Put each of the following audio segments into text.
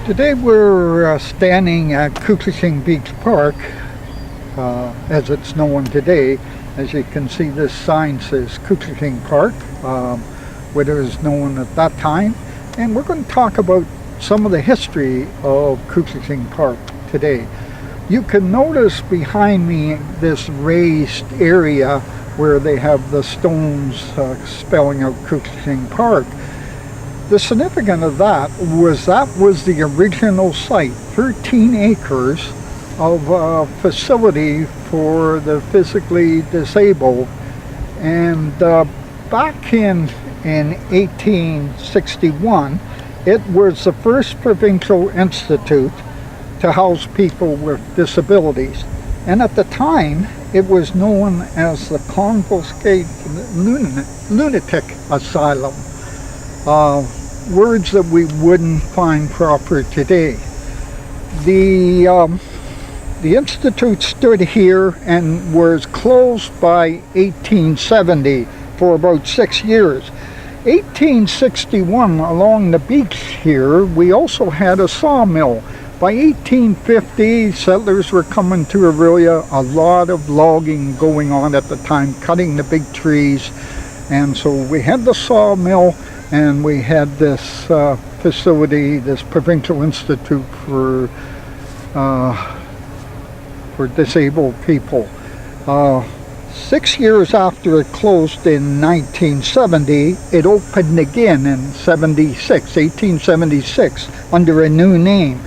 Today we're standing at Couchiching Beach Park, as it's known today. As you can see, this sign says Couchiching Park, what it was known at that time. And we're going to talk about some of the history of Couchiching Park today. You can notice behind me this raised area where they have the stones spelling out Couchiching Park. The significance of that was the original site, 13 acres of a facility for the physically disabled. And back in 1861, it was the first provincial institute to house people with disabilities. And at the time, it was known as the Confiscate Lunatic Asylum. Words that we wouldn't find proper today. The institute stood here and was closed by 1870 for about 6 years. 1861, along the beach here, we also had a sawmill. By 1850, settlers were coming to Aurelia, a lot of logging going on at the time, cutting the big trees. And so we had the sawmill, and we had this facility, this provincial institute for disabled people. 6 years after it closed in 1970, it opened again in 1876, under a new name,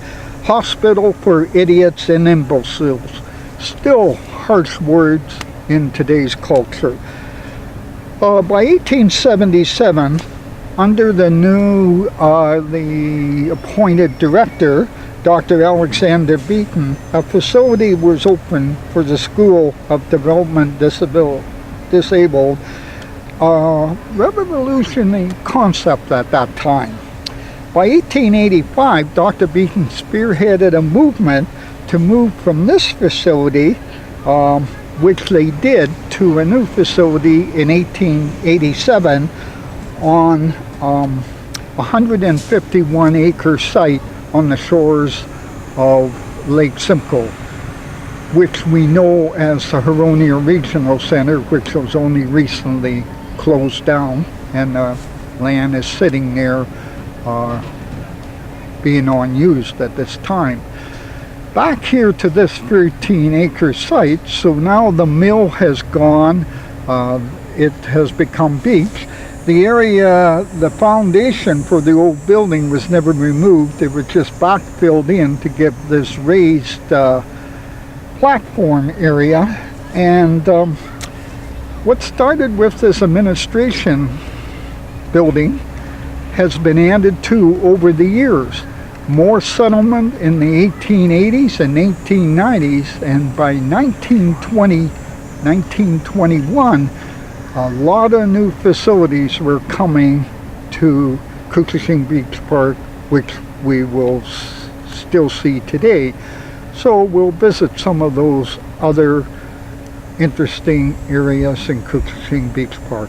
Hospital for Idiots and Imbeciles. Still harsh words in today's culture. By 1877, under the new, the appointed director, Dr. Alexander Beaton, a facility was opened for the School of Development Disabled, revolutionary concept at that time. By 1885, Dr. Beaton spearheaded a movement to move from this facility, which they did, to a new facility in 1887 on 151-acre site on the shores of Lake Simcoe, which we know as the Huronia Regional Center, which was only recently closed down, and the land is sitting there being unused at this time. Back here to this 13-acre site, so now the mill has gone, it has become beach. The area, the foundation for the old building was never removed. It was just backfilled in to give this raised platform area. And what started with this administration building has been added to over the years. More settlement in the 1880s and 1890s, and by 1921, a lot of new facilities were coming to Couchiching Beach Park, which we will still see today. So we'll visit some of those other interesting areas in Couchiching Beach Park.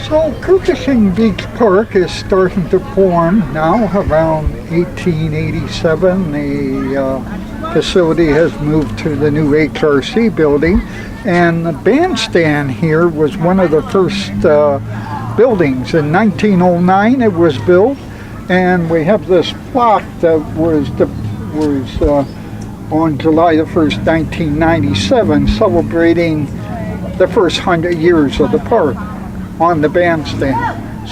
So Couchiching Beach Park is starting to form now. Around 1887, the facility has moved to the new HRC building, and the bandstand here was one of the first buildings. In 1909 it was built, and we have this plaque that was on July the 1st, 1997, celebrating the first 100 years of the park on the bandstand.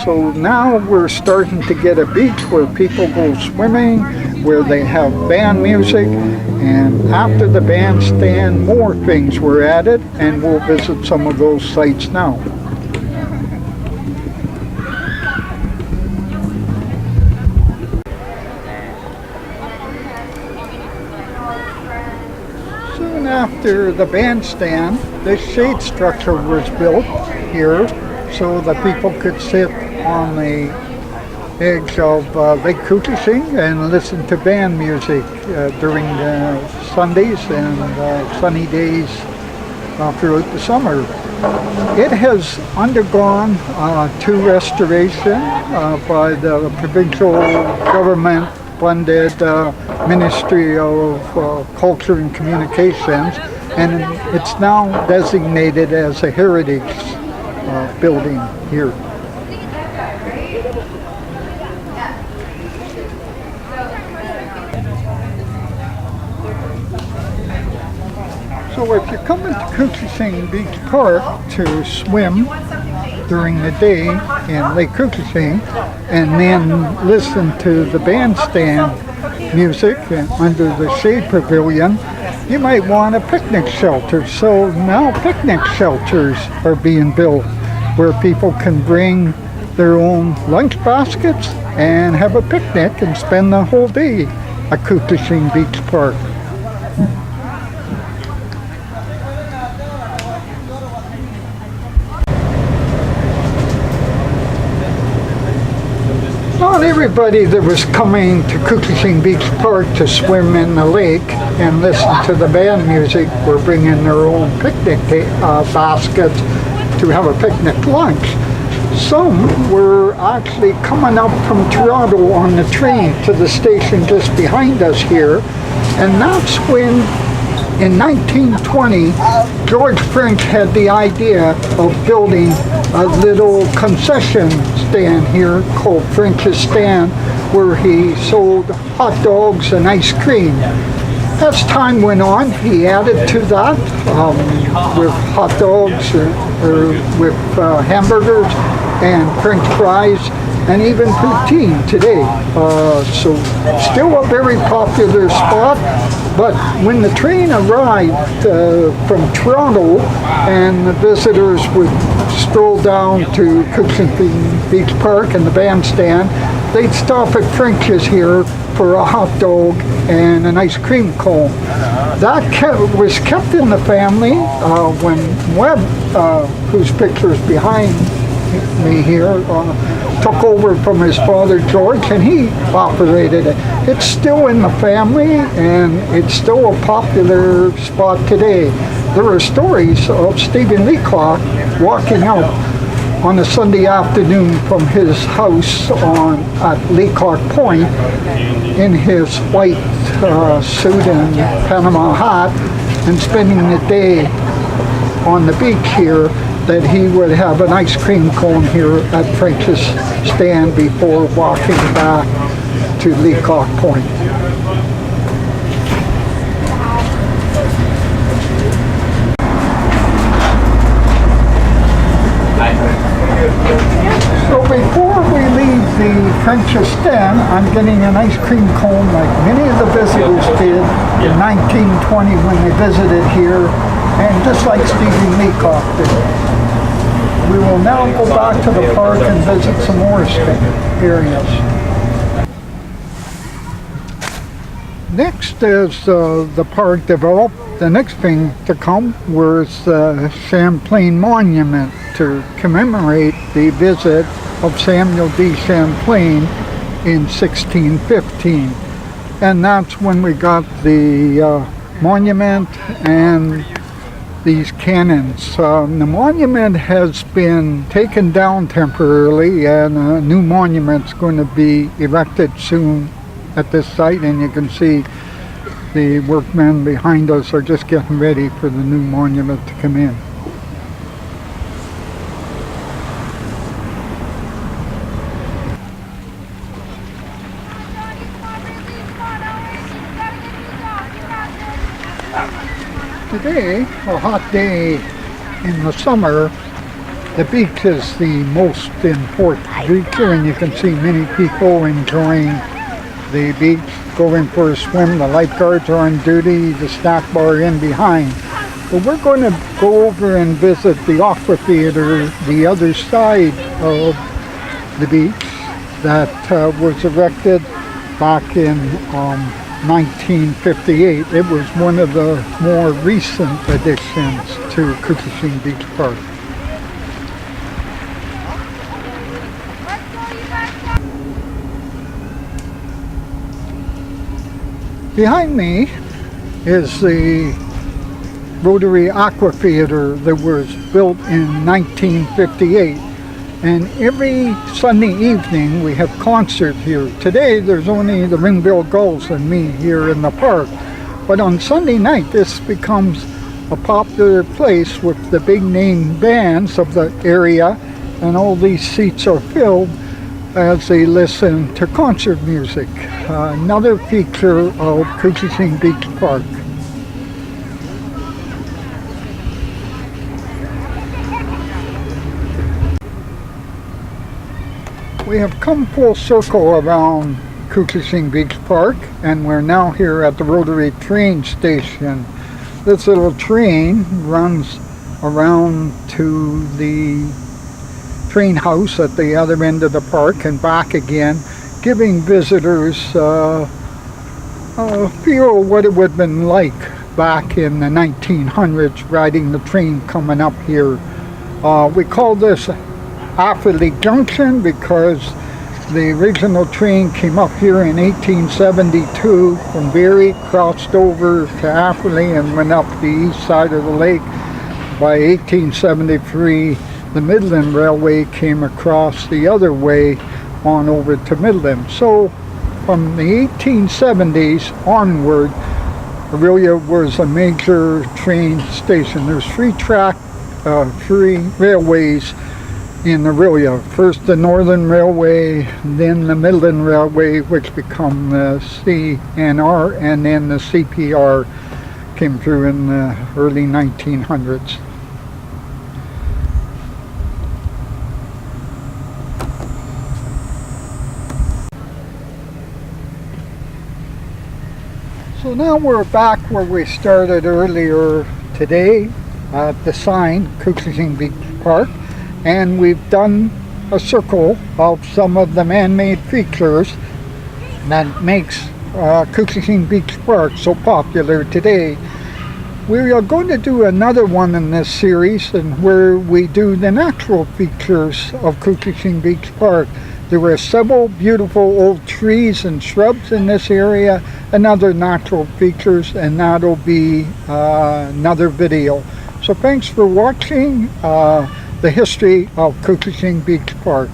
So now we're starting to get a beach where people go swimming, where they have band music, and after the bandstand more things were added, and we'll visit some of those sites now. Soon after the bandstand, this shade structure was built here, so that people could sit on the edge of Lake Couchiching and listen to band music during the Sundays and sunny days throughout the summer. It has undergone two restoration by the provincial government funded Ministry of Culture and Communications, and it's now designated as a heritage building here. So if you come into Couchiching Beach Park to swim during the day in Lake Couchiching and then listen to the bandstand music under the shade pavilion, you might want a picnic shelter. So now picnic shelters are being built where people can bring their own lunch baskets and have a picnic and spend the whole day at Couchiching Beach Park. Not everybody that was coming to Couchiching Beach Park to swim in the lake and listen to the band music were bringing their own picnic baskets to have a picnic lunch. Some were actually coming up from Toronto on the train to the station just behind us here, and that's when in 1920 George French had the idea of building a little concession stand here called French's Stand, where he sold hot dogs and ice cream. As time went on, he added to that with hot dogs or with hamburgers and French fries and even poutine today. So still a very popular spot. But when the train arrived from Toronto and the visitors would stroll down to Couchiching Beach Park and the bandstand, they'd stop at French's here for a hot dog and an ice cream cone. That was kept in the family when Webb, whose picture is behind me here, took over from his father George, and he operated it. It's still in the family, and it's still a popular spot today. There are stories of Stephen Leacock walking out on a Sunday afternoon from his house at Leacock Point in his white suit and Panama hat and spending the day on the beach here, that he would have an ice cream cone here at French's Stand before walking back to Leacock Point. So before we leave the French's Stand, I'm getting an ice cream cone like many of the visitors did in 1920 when they visited here, and just like Stephen Leacock did. We will now go back to the park and visit some more areas. Next, as the park developed, the next thing to come was the Champlain Monument to commemorate the visit of Samuel D. Champlain in 1615. And that's when we got the monument and these cannons. The monument has been taken down temporarily, and a new monument's going to be erected soon at this site, and you can see the workmen behind us are just getting ready for the new monument to come in. Today, a hot day in the summer, the beach is the most important feature, and you can see many people enjoying the beach, going for a swim. The lifeguards are on duty, the snack bar in behind. But we're going to go over and visit the Aqua Theater, the other side of the beach, that was erected back in 1958. It was one of the more recent additions to Couchiching Beach Park. Behind me is the Rotary Aqua Theater that was built in 1958. And every Sunday evening we have concert here. Today there's only the Ringbill Gulls and me here in the park. But on Sunday night this becomes a popular place with the big name bands of the area, and all these seats are filled as they listen to concert music. Another feature of Couchiching Beach Park. We have come full circle around Couchiching Beach Park, and we're now here at the Rotary train station. This little train runs around to the train house at the other end of the park and back again, giving visitors a feel of what it would have been like back in the 1900s riding the train coming up here. We call this Affley Junction because the original train came up here in 1872 from Barrie, crossed over to Affley and went up the east side of the lake. By 1873 the Midland Railway came across the other way on over to Midland. So from the 1870s onward, Aurelia was a major train station. There's three railways in Aurelia. First the Northern Railway, then the Midland Railway, which become the CNR, and then the CPR came through in the early 1900s. So now we're back where we started earlier today at the sign, Couchiching Beach Park. And we've done a circle of some of the man-made features that makes Couchiching Beach Park so popular today. We are going to do another one in this series, and where we do the natural features of Couchiching Beach Park. There were several beautiful old trees and shrubs in this area and other natural features, and that'll be another video. So thanks for watching the history of Couchiching Beach Park.